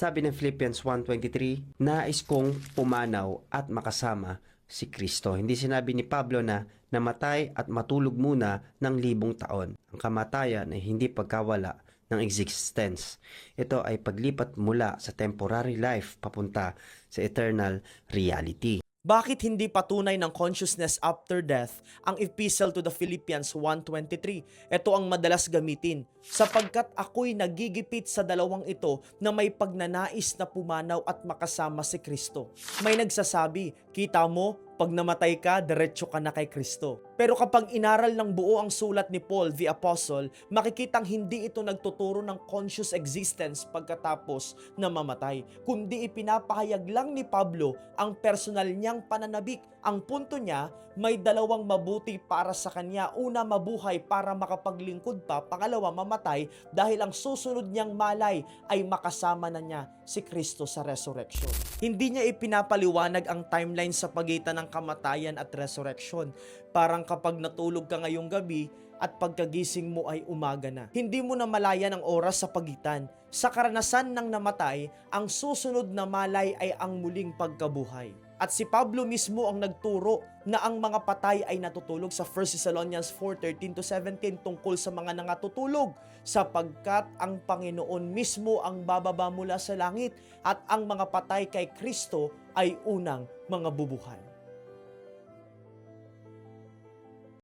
Sabi ng Philippians 1:23, nais kong pumanaw at makasama si Kristo. Hindi sinabi ni Pablo na namatay at matulog muna ng 1,000 taon. Ang kamatayan ay hindi pagkawala ng existence. Ito ay paglipat mula sa temporary life papunta sa eternal reality. Bakit hindi patunay ng consciousness after death ang Epistle to the Philippians 1:23? Ito ang madalas gamitin, sapagkat ako'y nagigipit sa dalawang ito na may pagnanais na pumanaw at makasama si Kristo. May nagsasabi, kita mo, pag namatay ka, diretso ka na kay Kristo. Pero kapag inaral ng buo ang sulat ni Paul the Apostle, makikitang hindi ito nagtuturo ng conscious existence pagkatapos na mamatay, kundi ipinapahayag lang ni Pablo ang personal niyang pananabik. Ang punto niya, may dalawang mabuti para sa kanya. Una, mabuhay para makapaglingkod pa. Pangalawa, mamatay dahil ang susunod niyang malay ay makasama na niya si Kristo sa resurrection. Hindi niya ipinapaliwanag ang timeline sa pagitan ng kamatayan at resurrection. Parang kapag natulog ka ngayong gabi at pagkagising mo ay umaga na. Hindi mo na malayan ang oras sa pagitan. Sa karanasan ng namatay, ang susunod na malay ay ang muling pagkabuhay. At si Pablo mismo ang nagturo na ang mga patay ay natutulog sa 1 Thessalonians 4:13-17 tungkol sa mga nangatutulog, sapagkat ang Panginoon mismo ang bababa mula sa langit at ang mga patay kay Kristo ay unang mga bubuhay.